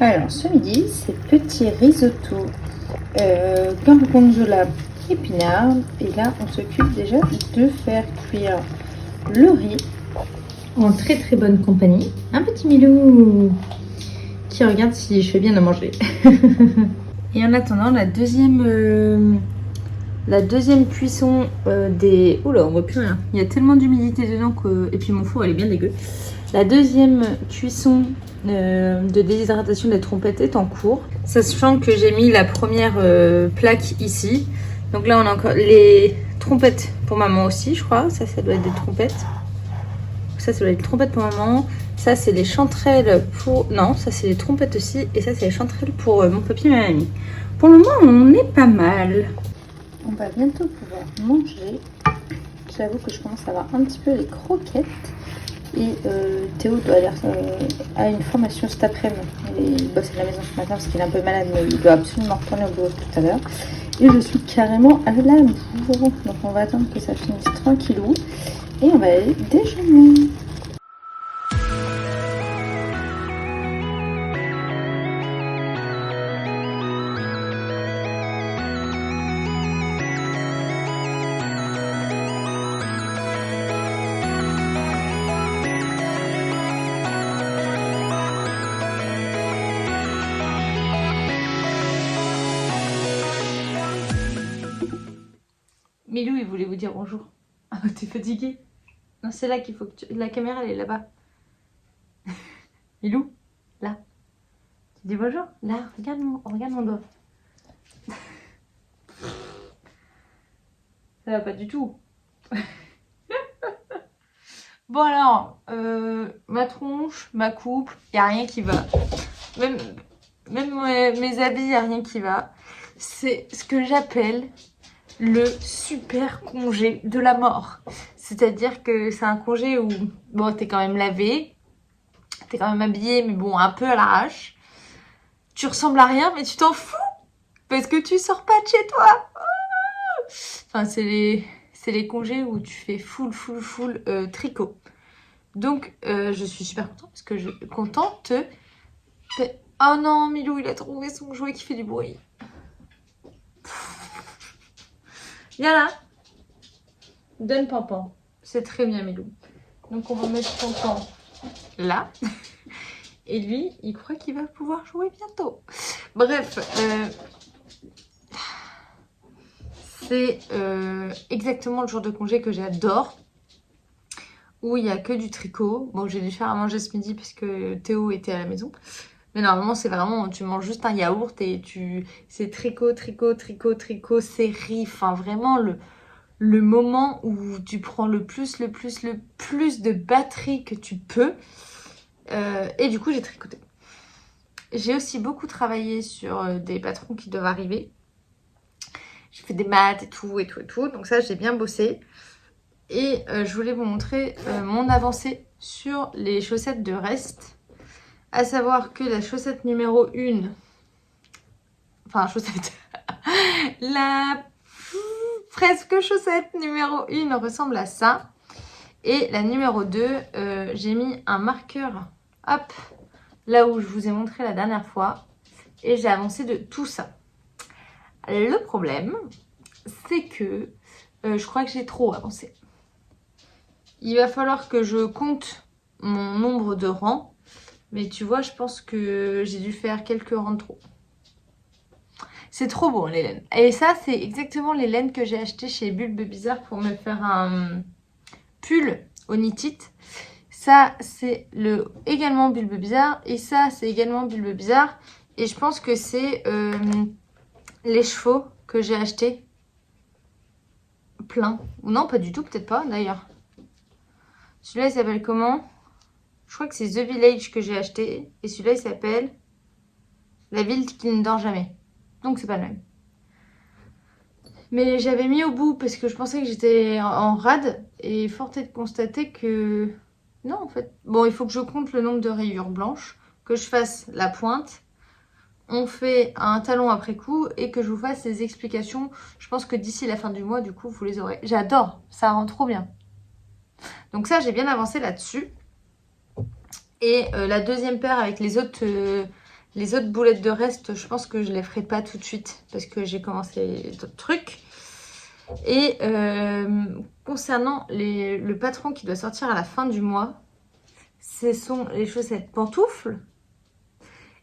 Alors, ce midi, c'est petit risotto, gorgonzola, épinards. Et là, on s'occupe déjà de faire cuire le riz. En très très bonne compagnie. Un petit Milou qui regarde si je fais bien à manger. Et en attendant, la deuxième cuisson des... Oula, on voit plus rien. Il y a tellement d'humidité dedans que... Et puis mon four, elle est bien dégueu. La deuxième cuisson de déshydratation des trompettes est en cours. Sachant que j'ai mis la première plaque ici. Donc là, on a encore les trompettes pour maman aussi, je crois. Ça doit être des trompettes. Ça doit être des trompettes pour maman. Ça, c'est les chanterelles pour... Non, ça, c'est les trompettes aussi. Et ça, c'est les chanterelles pour mon papy et ma mamie. Pour le moment, on est pas mal. On va bientôt pouvoir manger. J'avoue que je commence à avoir un petit peu les croquettes. Et Théo doit aller à une formation cet après-midi. Il bosse à la maison ce matin parce qu'il est un peu malade, mais il doit absolument retourner au bureau tout à l'heure. Et je suis carrément à la bourre. Donc on va attendre que ça finisse tranquillou. Et on va aller déjeuner. Milou, il voulait vous dire bonjour. Ah, t'es fatigué? Non, c'est là qu'il faut que tu... La caméra, elle est là-bas. Milou, là. Tu dis bonjour? Là, regarde mon doigt. Ça va pas du tout. Bon alors, ma tronche, ma coupe, y a rien qui va. Même mes habits, y a rien qui va. C'est ce que j'appelle le super congé de la mort. C'est-à-dire que c'est un congé où, bon, t'es quand même lavé, t'es quand même habillé, mais bon, un peu à l'arrache. Tu ressembles à rien, mais tu t'en fous parce que tu sors pas de chez toi. Enfin, c'est les congés où tu fais full tricot. Donc, je suis super contente. Oh non, Milou, il a trouvé son jouet qui fait du bruit. Viens là. Donne Pampan. C'est très bien, Milou. Donc, on va mettre Pampan là. Et lui, il croit qu'il va pouvoir jouer bientôt. Bref, c'est exactement le jour de congé que j'adore. Où il n'y a que du tricot. Bon, j'ai dû faire à manger ce midi puisque Théo était à la maison. Mais normalement, c'est vraiment, tu manges juste un yaourt et c'est tricot, c'est riz. Enfin, vraiment le moment où tu prends le plus de batterie que tu peux. Et du coup, j'ai tricoté. J'ai aussi beaucoup travaillé sur des patrons qui doivent arriver. J'ai fait des maths et tout. Donc ça, j'ai bien bossé. Et je voulais vous montrer mon avancée sur les chaussettes de reste. À savoir que la chaussette numéro 1, enfin chaussette, la presque chaussette numéro 1 ressemble à ça. Et la numéro 2, j'ai mis un marqueur, hop, là où je vous ai montré la dernière fois. Et j'ai avancé de tout ça. Le problème, c'est que je crois que j'ai trop avancé. Il va falloir que je compte mon nombre de rangs. Mais tu vois, je pense que j'ai dû faire quelques rangs de trop. C'est trop beau, les laines. Et ça, c'est exactement les laines que j'ai achetées chez Bulbe Bizarre pour me faire un pull au knitite. Ça, c'est également Bulbe Bizarre. Et ça, c'est également Bulbe Bizarre. Et je pense que c'est les chevaux que j'ai achetés. Plein. Ou non, pas du tout, peut-être pas d'ailleurs. Celui-là, il s'appelle comment ? Je crois que c'est The Village que j'ai acheté. Et celui-là, il s'appelle La ville qui ne dort jamais. Donc, c'est pas le même. Mais j'avais mis au bout parce que je pensais que j'étais en rade. Et force est de constater que... Non, en fait. Bon, il faut que je compte le nombre de rayures blanches. Que je fasse la pointe. On fait un talon après coup. Et que je vous fasse les explications. Je pense que d'ici la fin du mois, du coup, vous les aurez. J'adore. Ça rend trop bien. Donc ça, j'ai bien avancé là-dessus. Et la deuxième paire avec les autres Les autres boulettes de reste, je pense que je les ferai pas tout de suite parce que j'ai commencé d'autres trucs. Et concernant le patron qui doit sortir à la fin du mois, ce sont les chaussettes pantoufles.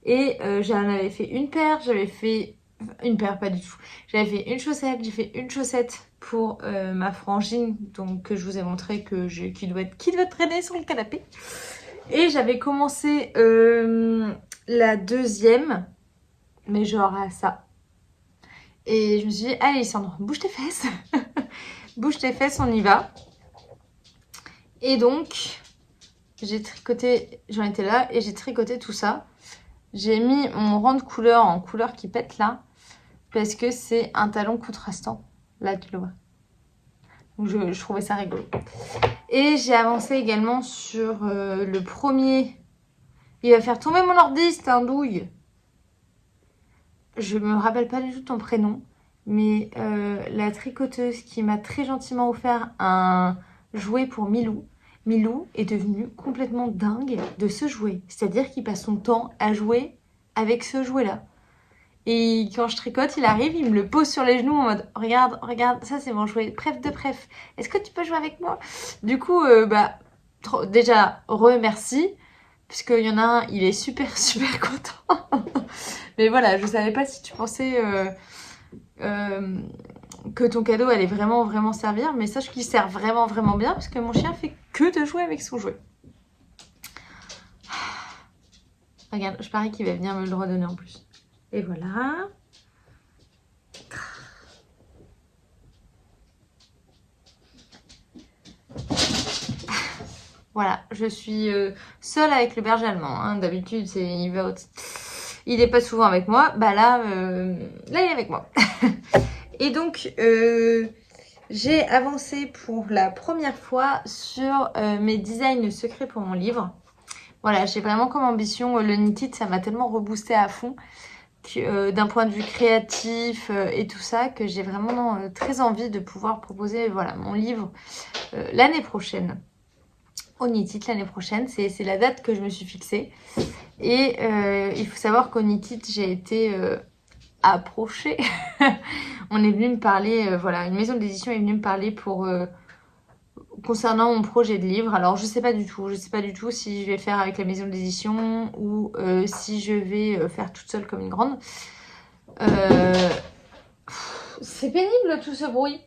Et j'en avais fait une paire, j'avais fait... Une paire, pas du tout. J'avais fait une chaussette, j'ai fait une chaussette pour ma frangine, donc que je vous ai montré qui doit traîner sur le canapé. Et j'avais commencé la deuxième, mais genre à ça. Et je me suis dit, allez Sandre, bouge tes fesses. Bouge tes fesses, on y va. Et donc, j'ai tricoté, j'en étais là, et j'ai tricoté tout ça. J'ai mis mon rang de couleur en couleur qui pète là, parce que c'est un talon contrastant. Là, tu le vois. Donc, je trouvais ça rigolo. Et j'ai avancé également sur le premier. Il va faire tomber mon ordi, c'est un douille. Je me rappelle pas du tout ton prénom, mais la tricoteuse qui m'a très gentiment offert un jouet pour Milou. Milou est devenu complètement dingue de ce jouet. C'est-à-dire qu'il passe son temps à jouer avec ce jouet-là. Et quand je tricote, il arrive, il me le pose sur les genoux en mode regarde, regarde, ça c'est mon jouet, préf de préf. Est-ce que tu peux jouer avec moi? Du coup, déjà, remercie. Puisqu'il y en a un, il est super super content. Mais voilà, je savais pas si tu pensais que ton cadeau allait vraiment vraiment servir. Mais sache qu'il sert vraiment vraiment bien. Parce que mon chien fait que de jouer avec son jouet. Regarde, je parie qu'il va venir me le redonner en plus. Et voilà. Voilà, je suis seule avec le berger allemand. Hein. D'habitude, il n'est pas souvent avec moi. Bah là, il est avec moi. Et donc, j'ai avancé pour la première fois sur mes designs secrets pour mon livre. Voilà, j'ai vraiment comme ambition, le Knitted, ça m'a tellement reboosté à fond d'un point de vue créatif et tout ça, que j'ai vraiment très envie de pouvoir proposer voilà, mon livre l'année prochaine. Au Knitted l'année prochaine, c'est la date que je me suis fixée. Et il faut savoir qu'au Knitted, j'ai été approchée. On est venu me parler, voilà, une maison d'édition est venue me parler pour concernant mon projet de livre. Alors je sais pas du tout si je vais faire avec la maison d'édition ou si je vais faire toute seule comme une grande. C'est pénible tout ce bruit.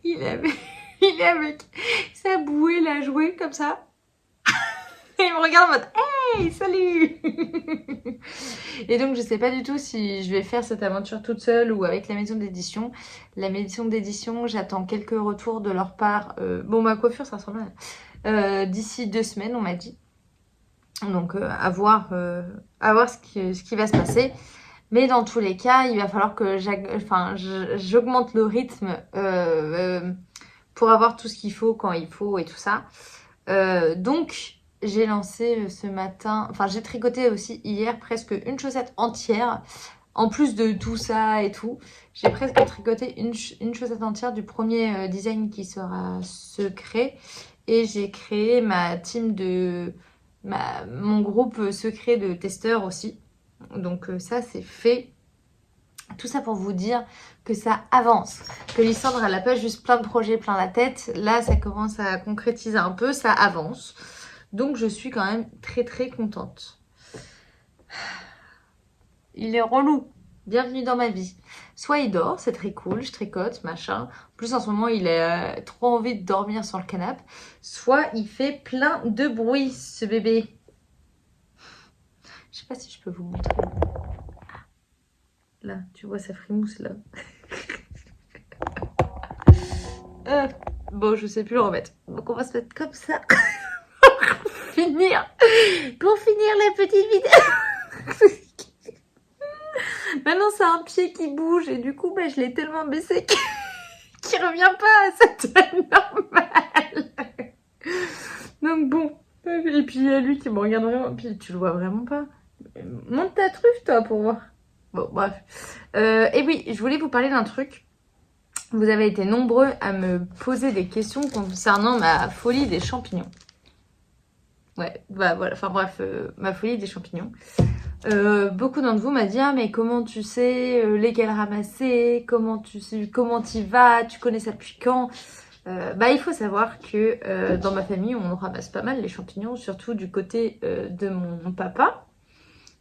Il est avec sa bouée là jouée comme ça. Et il me regarde en mode hey, salut. Et donc je sais pas du tout si je vais faire cette aventure toute seule ou avec la maison d'édition. La maison d'édition, j'attends quelques retours de leur part. Bon, ma coiffure ça ressemble à d'ici 2 semaines on m'a dit. Donc à voir ce qui va se passer. Mais dans tous les cas, il va falloir que j'augmente le rythme pour avoir tout ce qu'il faut quand il faut et tout ça. Donc j'ai lancé ce matin, j'ai tricoté aussi hier presque une chaussette entière. En plus de tout ça et tout, j'ai presque tricoté une chaussette entière du premier design qui sera secret. Et j'ai créé ma team mon groupe secret de testeurs aussi. Donc ça c'est fait. Tout ça pour vous dire que ça avance. Que Lysandre, elle n'a pas juste plein de projets plein la tête. Là, ça commence à concrétiser un peu, ça avance. Donc je suis quand même très très contente. Il est relou. Bienvenue dans ma vie. Soit il dort, c'est très cool, je tricote, machin. En plus en ce moment, il a trop envie de dormir sur le canapé. Soit il fait plein de bruit, ce bébé. Je sais pas si je peux vous montrer. Là, tu vois sa frimousse là. Bon, je sais plus le remettre. Donc on va se mettre comme ça. Pour finir la petite vidéo. Maintenant c'est un pied qui bouge et du coup je l'ai tellement baissé qu'il revient pas à sa taille normale. Donc bon. Et puis il y a lui qui me regarde vraiment. Puis tu le vois vraiment pas. Monte ta truffe toi pour voir. Bon bref. Et oui, je voulais vous parler d'un truc. Vous avez été nombreux à me poser des questions concernant ma folie des champignons. Ouais, bah voilà, enfin bref, ma folie des champignons. Beaucoup d'entre vous m'a dit ah mais comment tu sais lesquels ramasser, comment t'y vas, tu connais ça depuis quand? Bah il faut savoir que dans ma famille on ramasse pas mal les champignons, surtout du côté de mon papa.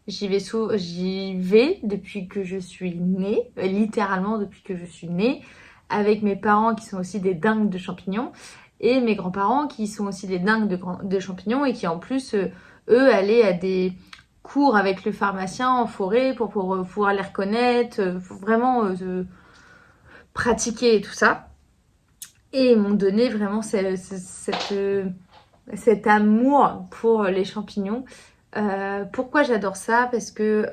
J'y vais depuis que je suis née, littéralement depuis que je suis née, avec mes parents qui sont aussi des dingues de champignons et mes grands-parents qui sont aussi des dingues de champignons et qui en plus, eux, allaient à des cours avec le pharmacien en forêt pour pouvoir les reconnaître, pour vraiment pratiquer et tout ça. Et ils m'ont donné vraiment cet amour pour les champignons. Pourquoi j'adore ça? Parce que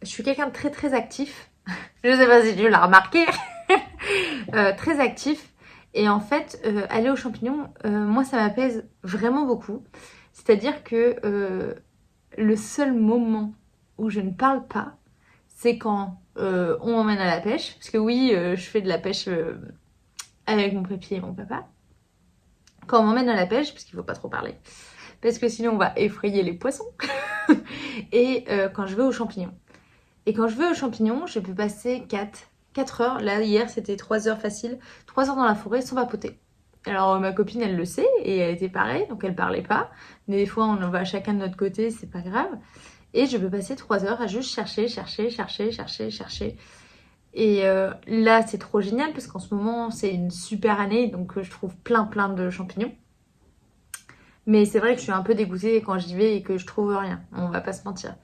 je suis quelqu'un de très très actif. Je sais pas si tu l'as remarqué. Très actif. Et en fait, aller aux champignons, moi ça m'apaise vraiment beaucoup. C'est-à-dire que le seul moment où je ne parle pas, c'est quand on m'emmène à la pêche. Parce que oui, je fais de la pêche avec mon papy et mon papa. Quand on m'emmène à la pêche, parce qu'il faut pas trop parler, parce que sinon on va effrayer les poissons. Et quand je vais aux champignons. Et quand je vais aux champignons, je peux passer 4 heures. Là, hier, c'était 3 heures facile. 3 heures dans la forêt sans vapoter. Alors, ma copine, elle le sait et elle était pareille, donc elle parlait pas. Mais des fois, on va chacun de notre côté, c'est pas grave. Et je peux passer 3 heures à juste chercher. Et là, c'est trop génial parce qu'en ce moment, c'est une super année, donc je trouve plein de champignons. Mais c'est vrai que je suis un peu dégoûtée quand j'y vais et que je trouve rien. On va pas se mentir.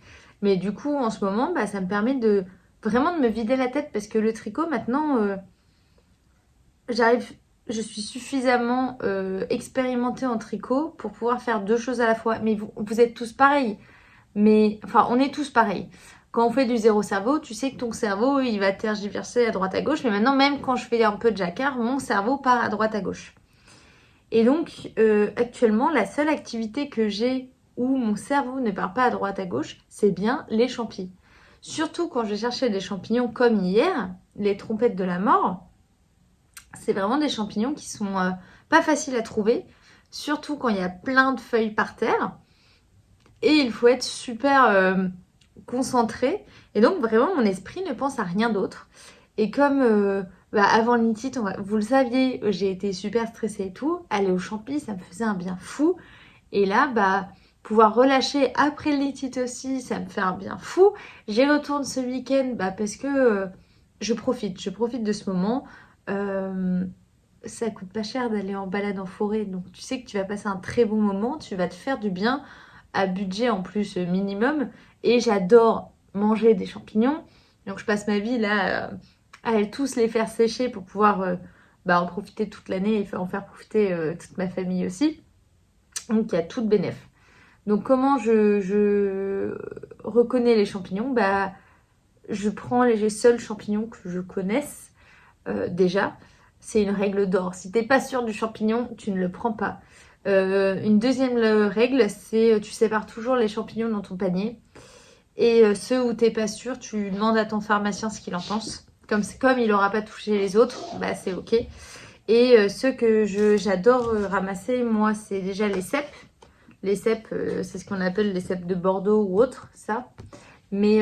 Mais du coup, en ce moment, bah, ça me permet de vraiment de me vider la tête parce que le tricot, maintenant, je suis suffisamment expérimentée en tricot pour pouvoir faire 2 choses à la fois. Mais vous êtes tous pareils. Mais, enfin, on est tous pareils. Quand on fait du zéro cerveau, tu sais que ton cerveau, il va tergiverser à droite à gauche. Mais maintenant, même quand je fais un peu de jacquard, mon cerveau part à droite à gauche. Et donc, actuellement, la seule activité que j'ai où mon cerveau ne part pas à droite à gauche, c'est bien les champis. Surtout quand je cherchais des champignons comme hier, les trompettes de la mort, c'est vraiment des champignons qui sont pas faciles à trouver, surtout quand il y a plein de feuilles par terre. Et il faut être super concentré. Et donc, vraiment, mon esprit ne pense à rien d'autre. Et comme avant le nitite, vous le saviez, j'ai été super stressée et tout. Aller au champi, ça me faisait un bien fou. Et là, pouvoir relâcher après le nitite aussi, ça me fait un bien fou. J'y retourne ce week-end parce que je profite de ce moment. Ça coûte pas cher d'aller en balade en forêt, donc tu sais que tu vas passer un très bon moment, tu vas te faire du bien à budget en plus minimum. Et j'adore manger des champignons, donc je passe ma vie là à tous les faire sécher pour pouvoir en profiter toute l'année et en faire profiter toute ma famille aussi. Donc il y a tout de bénéf. Donc comment je reconnais les champignons? Je prends les seuls champignons que je connaisse déjà. C'est une règle d'or. Si t'es pas sûr du champignon, tu ne le prends pas. Une deuxième règle, c'est tu sépares toujours les champignons dans ton panier. Et ceux où t'es pas sûr, tu demandes à ton pharmacien ce qu'il en pense. Comme il n'aura pas touché les autres, c'est ok. Et ceux que j'adore ramasser, moi, c'est déjà les cèpes. Les cèpes, c'est ce qu'on appelle les cèpes de Bordeaux ou autre, ça. Mais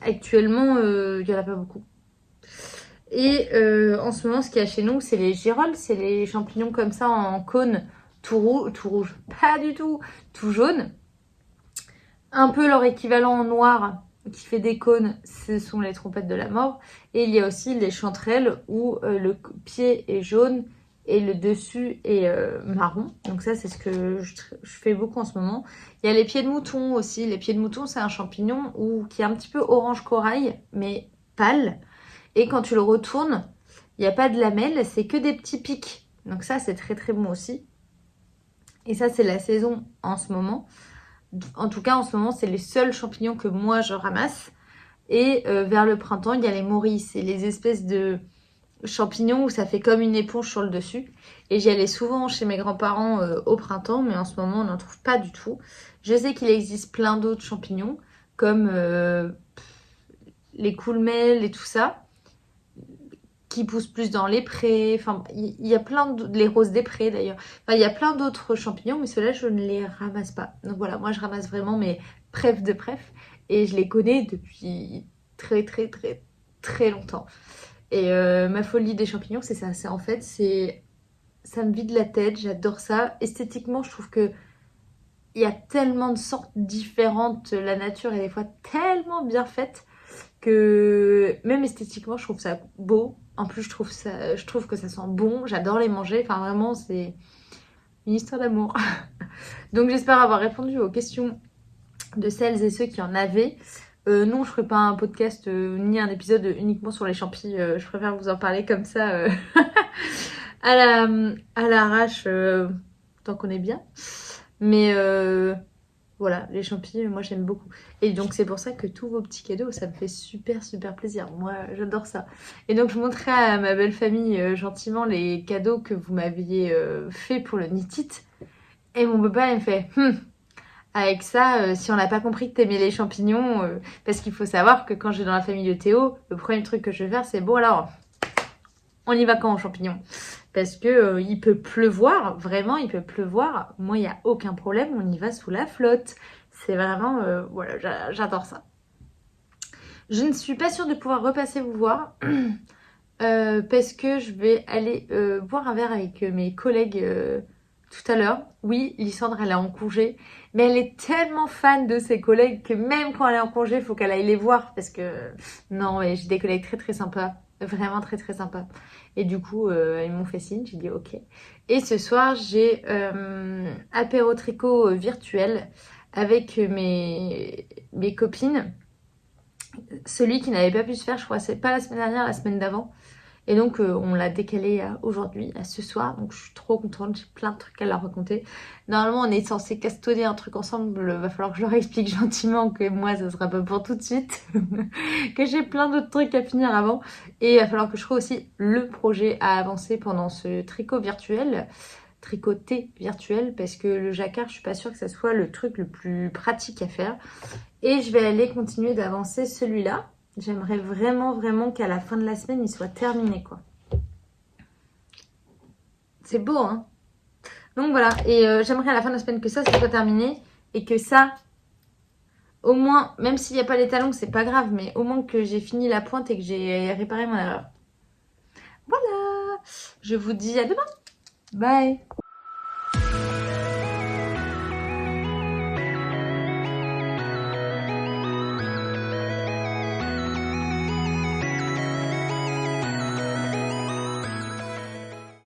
actuellement, il n'y en a pas beaucoup. Et en ce moment, ce qu'il y a chez nous, c'est les girolles. C'est les champignons comme ça en cône, tout rouge, pas du tout, tout jaune. Un peu leur équivalent en noir qui fait des cônes, ce sont les trompettes de la mort. Et il y a aussi les chanterelles où le pied est jaune et le dessus est marron. Donc ça, c'est ce que je fais beaucoup en ce moment. Il y a les pieds de mouton aussi. Les pieds de mouton, c'est un champignon qui est un petit peu orange corail, mais pâle. Et quand tu le retournes, il n'y a pas de lamelles, c'est que des petits pics. Donc ça, c'est très très bon aussi. Et ça, c'est la saison en ce moment. En tout cas, en ce moment, c'est les seuls champignons que moi, je ramasse. Et vers le printemps, il y a les morilles. C'est les espèces de champignons où ça fait comme une éponge sur le dessus. Et j'y allais souvent chez mes grands-parents au printemps, mais en ce moment, on n'en trouve pas du tout. Je sais qu'il existe plein d'autres champignons, comme les coulmelles et tout ça, qui poussent plus dans les prés. Enfin, il y a plein de... Les roses des prés d'ailleurs. Enfin, il y a plein d'autres champignons, mais ceux-là, je ne les ramasse pas. Donc voilà, moi, je ramasse vraiment mes préf de préf. Et je les connais depuis très, très, très, très longtemps. Et ma folie des champignons, c'est ça. C'est en fait, c'est... Ça me vide la tête, j'adore ça. Esthétiquement, je trouve que il y a tellement de sortes différentes. La nature est des fois tellement bien faite que même esthétiquement, je trouve ça beau. En plus, je trouve que ça sent bon. J'adore les manger. Enfin, vraiment, c'est une histoire d'amour. Donc, j'espère avoir répondu aux questions de celles et ceux qui en avaient. Non, je ferai pas un podcast ni un épisode uniquement sur les champis. Je préfère vous en parler comme ça à l'arrache, tant qu'on est bien. Mais voilà, les champis, moi j'aime beaucoup. Et donc c'est pour ça que tous vos petits cadeaux, ça me fait super super plaisir. Moi j'adore ça. Et donc je montrerai à ma belle famille gentiment les cadeaux que vous m'aviez fait pour le Nitit. Et mon papa il me fait avec ça, si on n'a pas compris que t'aimais les champignons, parce qu'il faut savoir que quand je vais dans la famille de Théo, le premier truc que je vais faire c'est bon alors, on y va quand aux champignons? Parce que il peut pleuvoir, vraiment il peut pleuvoir. Moi il n'y a aucun problème, on y va sous la flotte. C'est vraiment, voilà, j'adore ça. Je ne suis pas sûre de pouvoir repasser vous voir. Parce que je vais aller boire un verre avec mes collègues tout à l'heure. Oui, Lysandre, elle est en congé, mais elle est tellement fan de ses collègues que même quand elle est en congé, il faut qu'elle aille les voir parce que non, mais j'ai des collègues très très sympas, vraiment très très sympas. Et du coup, ils m'ont fait signe, j'ai dit ok. Et ce soir, j'ai apéro tricot virtuel avec mes copines. Celui qui n'avait pas pu se faire, je crois, c'est pas la semaine dernière, la semaine d'avant. Et donc, on l'a décalé à aujourd'hui, à ce soir. Donc, je suis trop contente. J'ai plein de trucs à leur raconter. Normalement, on est censé castonner un truc ensemble. Va falloir que je leur explique gentiment que moi, ça sera pas pour tout de suite. Que j'ai plein d'autres trucs à finir avant. Et il va falloir que je trouve aussi le projet à avancer pendant ce tricot virtuel. Tricoté virtuel. Parce que le jacquard, je suis pas sûre que ça soit le truc le plus pratique à faire. Et je vais aller continuer d'avancer celui-là. J'aimerais vraiment, vraiment qu'à la fin de la semaine, il soit terminé, quoi. C'est beau, hein? Donc voilà, et j'aimerais à la fin de la semaine que ça soit terminé. Et que ça, au moins, même s'il n'y a pas les talons, c'est pas grave. Mais au moins que j'ai fini la pointe et que j'ai réparé mon erreur. Voilà! Je vous dis à demain! Bye!